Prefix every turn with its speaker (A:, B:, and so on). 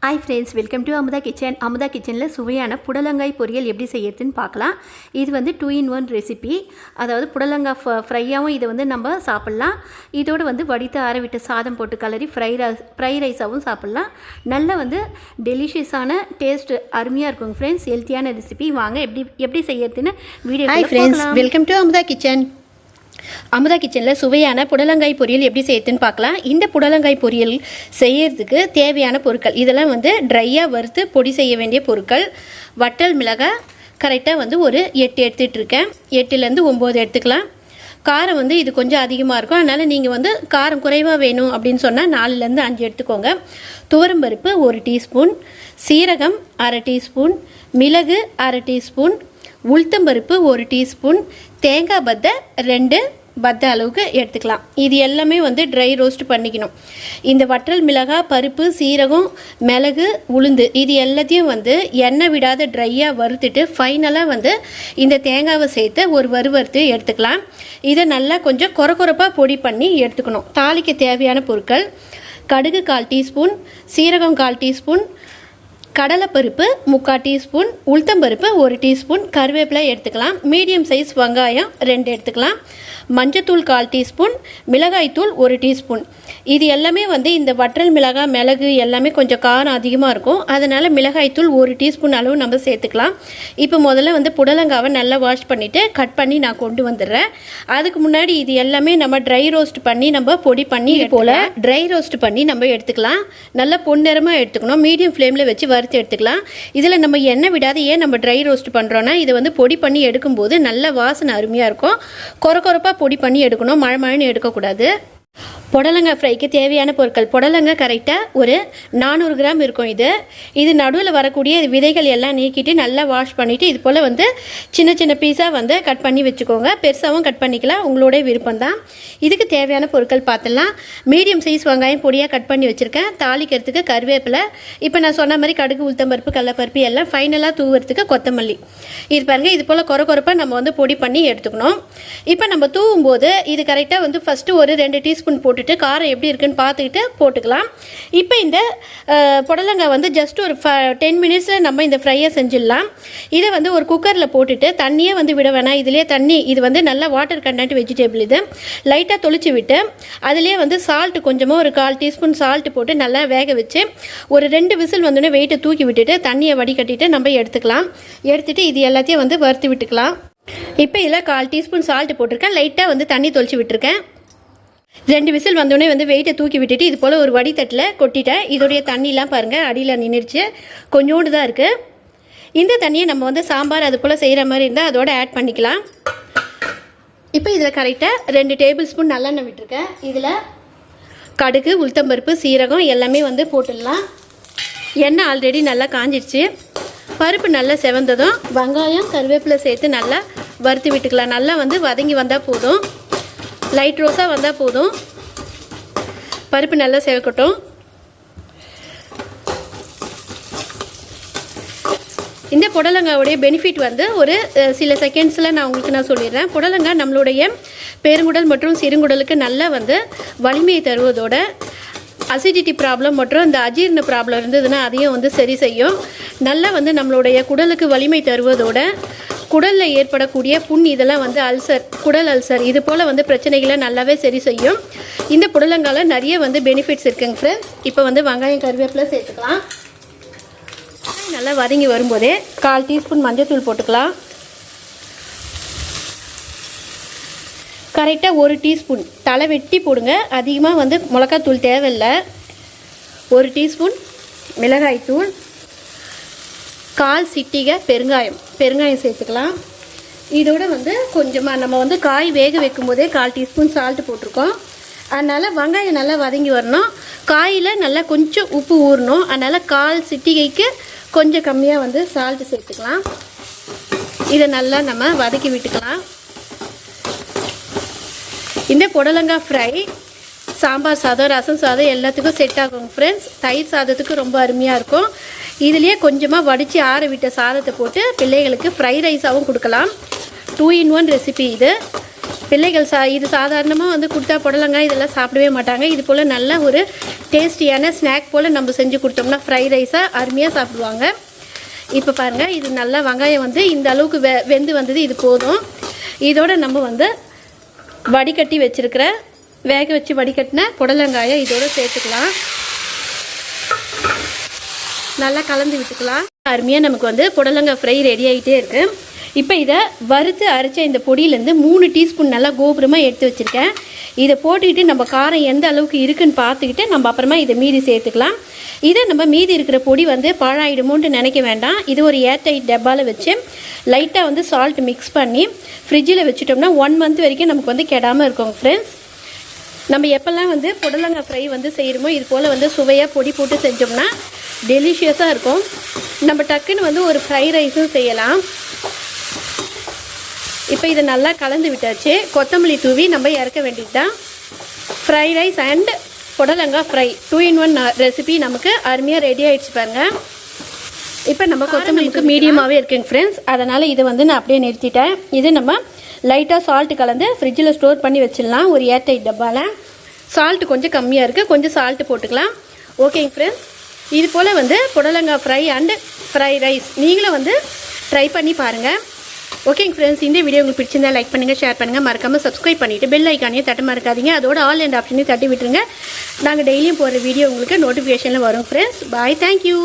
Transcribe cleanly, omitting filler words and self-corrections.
A: Hi friends, welcome to Amudha kitchen. Amudha கிச்சனில் சுவையான புடலங்காய் பொரியல் எப்படி செய்யறதுன்னு பார்க்கலாம். இது வந்து 2-in-1 ரெசிபி. அதாவது புடலங்காய் ஃப்ரையாகவும் இதை வந்து நம்ம சாப்பிட்லாம். இதோடு வந்து வடித்து ஆறவிட்ட சாதம் போட்டு கலரி ஃப்ரை ரைஸாகவும் சாப்பிட்லாம். நல்ல வந்து டெலிஷியஸான டேஸ்ட் அருமையாக இருக்கும் ஃப்ரெண்ட்ஸ். ஹெல்த்தியான ரெசிபி. வாங்க எப்படி செய்யறதுன்னு video. Hi friends, welcome to Amudha kitchen. Amudha கிச்சனில் சுவையான புடலங்காய் பொரியல் எப்படி செய்யுதுன்னு பார்க்கலாம். இந்த புடலங்காய் பொரியல் செய்யறதுக்கு தேவையான பொருட்கள் இதெல்லாம் வந்து ட்ரையாக வறுத்து பொடி செய்ய வேண்டிய பொருட்கள். வட்டல் மிளகாய் கரெக்டாக வந்து ஒரு 8 எடுத்துகிட்டு இருக்கேன். 8லேருந்து 9 எடுத்துக்கலாம். காரம் வந்து இது கொஞ்சம் அதிகமாக இருக்கும், அதனால் நீங்கள் வந்து காரம் குறைவாக வேணும் அப்படின்னு சொன்னால் 4லேருந்து 5 எடுத்துக்கோங்க. துவரம்பருப்பு 1 டீஸ்பூன், சீரகம் 1/2 டீஸ்பூன், மிளகு 1/2 டீஸ்பூன், உளுத்தம்பருப்பு 1 டீஸ்பூன், தேங்காய் பத்தை 2 பத்தை அளவுக்கு எடுத்துக்கலாம். இது எல்லாமே வந்து ட்ரை ரோஸ்ட் பண்ணிக்கணும். இந்த வற்றல் மிளகாய், பருப்பு, சீரகம், மிளகு, உளுந்து இது எல்லாத்தையும் வந்து எண்ணெய் விடாத ட்ரையாக வறுத்துட்டு ஃபைனலாக வந்து இந்த தேங்காவை சேர்த்து ஒரு வறுவறுத்து எடுத்துக்கலாம். இதை நல்லா கொஞ்சம் கொரப்பாக பொடி பண்ணி எடுத்துக்கணும். தாளிக்க தேவையான பொருட்கள்: கடுகு 1/4 டீஸ்பூன், சீரகம் 1/4 டீஸ்பூன், கடலைப்பருப்பு 3/4 டீஸ்பூன், உளுத்தம்பருப்பு 1 டீஸ்பூன், கருவேப்பிலை எடுத்துக்கலாம். மீடியம் சைஸ் வெங்காயம் 2 எடுத்துக்கலாம். மஞ்சத்தூள் 1/4 டீஸ்பூன், மிளகாய்த்தூள் 1 டீஸ்பூன். இது எல்லாமே வந்து இந்த வற்றல் மிளகாய், மிளகு எல்லாமே கொஞ்சம் காரம் அதிகமாக இருக்கும், அதனால் மிளகாய்த்தூள் 1 டீஸ்பூன் அளவு நம்ம சேர்த்துக்கலாம். இப்போ முதல்ல வந்து புடலங்காவை நல்லா வாஷ் பண்ணிவிட்டு கட் பண்ணி நான் கொண்டு வந்துடுறேன். அதுக்கு முன்னாடி இது எல்லாமே நம்ம ட்ரை ரோஸ்ட் பண்ணி நம்ம பொடி பண்ணி போல் ட்ரை ரோஸ்ட் பண்ணி நம்ம எடுத்துக்கலாம். நல்லா பொன்னிறமாக எடுத்துக்கணும். மீடியம் ஃப்ளேமில் வச்சு வறுத்து எடுத்துக்கலாம். இதில் நம்ம எண்ணெய் விடாத ஏன் நம்ம ட்ரை ரோஸ்ட் பண்ணுறோன்னா, இதை வந்து பொடி பண்ணி எடுக்கும்போது நல்ல வாசனை அருமையாக இருக்கும். கொரப்பாக பொடி பண்ணி எடுக்கணும், மழைன்னு எடுக்கக்கூடாது. புடலங்காய் ஃப்ரைக்கு தேவையான பொருட்கள்: புடலங்காய் கரெக்டாக ஒரு 400 கிராம் இருக்கும். இது நடுவில் வரக்கூடிய விதைகள் எல்லாம் நீக்கிட்டு நல்லா வாஷ் பண்ணிவிட்டு இது போல் வந்து சின்ன சின்ன பீஸாக வந்து கட் பண்ணி வச்சுக்கோங்க. பெருசாகவும் கட் பண்ணிக்கலாம், உங்களோட விருப்பம் தான். இதுக்கு தேவையான பொருட்கள் பார்த்துலாம். மீடியம் சைஸ் வெங்காயம் பொடியாக கட் பண்ணி வச்சுருக்கேன். தாளிக்கிறதுக்கு கருவேப்பிலை, இப்போ நான் சொன்ன மாதிரி கடுகு, உளுத்தம்பருப்பு, கடலைப்பருப்பு எல்லாம் ஃபைனலாக தூவுறதுக்கு கொத்தமல்லி. இது பாருங்கள், இது போல் கொரப்பாக நம்ம வந்து பொடி பண்ணி எடுத்துக்கணும். இப்போ நம்ம தூவும் போது இது கரெக்டாக வந்து ஃபஸ்ட்டு ஒரு 2 டீஸ்பூன் போட்டுட்டு காரம் எப்படி இருக்குன்னு பார்த்துக்கிட்டு போட்டுக்கலாம். இப்போ இந்த புடலங்காய் வந்து ஜஸ்ட் ஒரு 10 மினிட்ஸில் நம்ம இந்த ஃப்ரையை செஞ்சிடலாம். இதை வந்து ஒரு குக்கரில் போட்டுட்டு தண்ணியே வந்து விட வேணாம். இதிலே தண்ணி, இது வந்து நல்லா வாட்டர் கண்டென்ட் வெஜிடபிள். இது லைட்டாக தொளிச்சு விட்டு அதிலே வந்து சால்ட்டு கொஞ்சமாக ஒரு 1/4 டீஸ்பூன் சால்ட்டு போட்டு நல்லா வேக வச்சு ஒரு 2 விசில் வந்தோடனே வெயிட்டை தூக்கி விட்டுட்டு தண்ணியை வடிகட்டிட்டு நம்ம எடுத்துக்கலாம். எடுத்துகிட்டு இது எல்லாத்தையும் வந்து வறுத்து விட்டுக்கலாம். இப்போ இதில் 1/4 டீஸ்பூன் சால்ட்டு போட்டிருக்கேன். லைட்டாக வந்து தண்ணி தொளிச்சு விட்டுருக்கேன். 2 விசில் வந்தோடனே வந்து வெயிட்டை தூக்கி விட்டுட்டு இது போல் ஒரு வடித்தட்டில் கொட்டிட்டேன். இதோடைய தண்ணிலாம் பாருங்கள் அடியில் நின்றுச்சு, கொஞ்சோண்டு தான் இருக்குது. இந்த தண்ணியை நம்ம வந்து சாம்பார் அது போல் செய்கிற மாதிரி இருந்தால் அதோட ஆட் பண்ணிக்கலாம். இப்போ இதில் கரெக்டாக 2 டேபிள் ஸ்பூன் நல்லெண்ணெய் விட்டுருக்கேன். இதில் கடுகு, உளுத்தம்பருப்பு, சீரகம் எல்லாமே வந்து போட்டுடலாம். எண்ணெய் ஆல்ரெடி நல்லா காஞ்சிடுச்சு. பருப்பு நல்லா செவந்ததும் வெங்காயம், கருவேப்பிலை சேர்த்து நல்லா வறுத்து விட்டுக்கலாம். நல்லா வந்து வதங்கி வந்தால் போதும், லைட் ரோஸாக வந்தால் போதும். பருப்பு நல்லா செவக்கட்டும். இந்த புடலங்காவுடைய பெனிஃபிட் வந்து ஒரு சில செகண்ட்ஸில் நான் சொல்லிடுறேன். புடலங்காய் நம்மளுடைய பெருங்குடல் மற்றும் சிறுங்குடலுக்கு நல்லா வந்து வலிமையை தருவதோட அசிடிட்டி ப்ராப்ளம் மற்றும் இந்த அஜீரண ப்ராப்ளம் இருந்ததுன்னா அதையும் வந்து சரி செய்யும். நல்லா வந்து நம்மளுடைய குடலுக்கு வலிமை தருவதோட குடலில் ஏற்படக்கூடிய புண், இதெல்லாம் வந்து அல்சர், குடல் அல்சர் இது போல் வந்து பிரச்சனைகளை நல்லாவே சரி செய்யும். இந்த புடலங்காயில் நிறைய வந்து பெனிஃபிட்ஸ் இருக்குங்க ஃப்ரெண்ட்ஸ். இப்போ வந்து வெங்காயம், கருவேப்பிலை சேர்த்துக்கலாம். நல்லா வதங்கி வரும்போதே 1/4 டீஸ்பூன் மஞ்சத்தூள் போட்டுக்கலாம். கரெக்டாக 1 டீஸ்பூன் தலை வெட்டி போடுங்க, அதிகமாக வந்து மிளகாத்தூள் தேவையில்லை. 1 டீஸ்பூன் மிளகாய்த்தூள், 1/4 சிட்டிகை பெருங்காயம் சேர்த்துக்கலாம். இதோட வந்து கொஞ்சமாக நம்ம வந்து காய் வேக வைக்கும் போதே 1/4 டீஸ்பூன் சால்ட்டு போட்டிருக்கோம். அதனால் வெங்காயம் நல்லா வதங்கி வரணும், காயில் நல்லா கொஞ்சம் உப்பு ஊறணும். அதனால் 1/4 சிட்டிகைக்கு கொஞ்சம் கம்மியாக வந்து சால்ட்டு சேர்த்துக்கலாம். இதை நல்லா நம்ம வதக்கி விட்டுக்கலாம். இந்த புடலங்காய் ஃப்ரை சாம்பார் சாதம், ரசம் சாதம் எல்லாத்துக்கும் செட் ஆகும் ஃப்ரெண்ட்ஸ். தயிர் சாதத்துக்கு ரொம்ப அருமையாக இருக்கும். இதுலேயே கொஞ்சமாக வடித்து ஆற விட்ட சாதத்தை போட்டு பிள்ளைகளுக்கு ஃப்ரை ரைஸாகவும் கொடுக்கலாம். 2-in-1 ரெசிபி இது. பிள்ளைகள் இது சாதாரணமாக வந்து கொடுத்தா புடலங்காய் இதெல்லாம் சாப்பிடவே மாட்டாங்க. இது போல் நல்ல ஒரு டேஸ்டியான ஸ்நாக் போல் நம்ம செஞ்சு கொடுத்தோம்னா ஃப்ரைட் ரைஸாக அருமையாக சாப்பிடுவாங்க. இப்போ பாருங்கள், இது நல்லா வெங்காயம் வந்து இந்த அளவுக்கு வெந்து வந்தது. இது போதும். இதோட நம்ம வந்து வடிகட்டி வச்சுருக்கிற வேக வச்சு வடிகட்டின புடலங்காயை இதோடு சேர்த்துக்கலாம். நல்லா கலந்து விட்டுக்கலாம். அருமையாக நமக்கு வந்து புடலங்காய் ஃப்ரை ரெடி ஆகிட்டே இருக்குது. இப்போ இதை வறுத்து அரைச்ச இந்த பொடியிலேருந்து 3 டீஸ்பூன் நல்லா கோபுரமாக எடுத்து வச்சுருக்கேன். இதை போட்டுக்கிட்டு நம்ம காரம் எந்த அளவுக்கு இருக்குதுன்னு பார்த்துக்கிட்டு நம்ம அப்புறமா இதை மீதி சேர்த்துக்கலாம். இதை நம்ம மீதி இருக்கிற பொடி வந்து பாழாயிடுமோன்ட்டு நினைக்க வேண்டாம். இது ஒரு ஏர்டைட் டப்பாவில் வச்சு லைட்டாக வந்து சால்ட் மிக்ஸ் பண்ணி ஃப்ரிட்ஜில் வச்சுட்டோம்னா 1 மந்த் வரைக்கும் நமக்கு வந்து கெடாமல் இருக்குங்க ஃப்ரெண்ட்ஸ். நம்ம எப்போல்லாம் வந்து புடலங்காய் ஃப்ரை வந்து செய்கிறோமோ இது போல் வந்து சுவையாக பொடி போட்டு செஞ்சோம்னா டெலிஷியஸாக இருக்கும். நம்ம டக்குன்னு வந்து ஒரு ஃப்ரை ரைஸும் செய்யலாம். இப்போ இதை நல்லா கலந்து விட்டாச்சு. கொத்தமல்லி தூவி நம்ம இறக்க வேண்டியது தான். ஃப்ரை ரைஸ் அண்ட் புடலங்காய் ஃப்ரை 2 in 1 ரெசிபி நமக்கு அருமையாக ரெடி ஆகிடுச்சு பாருங்கள். இப்போ நம்ம கொத்தமல்லிக்கு மீடியமாகவே இருக்குங்க ஃப்ரெண்ட்ஸ். அதனால் இதை வந்து நான் அப்படியே நிறுத்திட்டேன். இது நம்ம லைட்டாக சால்ட்டு கலந்து ஃப்ரிட்ஜில் ஸ்டோர் பண்ணி வச்சிடலாம் ஒரு ஏர்டைட் டப்பாவில். சால்ட்டு கொஞ்சம் கம்மியாக இருக்குது, கொஞ்சம் சால்ட்டு போட்டுக்கலாம். ஓகேங்க ஃப்ரெண்ட்ஸ், இது போல் வந்து புடலங்காய் ஃப்ரை அண்டு ஃப்ரை ரைஸ் நீங்களும் வந்து ட்ரை பண்ணி பாருங்கள். ஓகேங்க ஃப்ரெண்ட்ஸ், இந்த வீடியோ உங்களுக்கு பிடிச்சிருந்தா லைக் பண்ணுங்கள், ஷேர் பண்ணுங்கள், மறக்காமல் சப்ஸ்கிரைப் பண்ணிவிட்டு பெல் ஐக்கானையும் தட்ட மறக்காதீங்க. அதோட ஆல் அண்ட் ஆப்ஷனையும் தட்டி விட்டுருங்க. நாங்கள் டெய்லியும் போகிற வீடியோ உங்களுக்கு நோட்டிஃபிகேஷனில் வரும் ஃப்ரெண்ட்ஸ். பாய், தேங்க்யூ.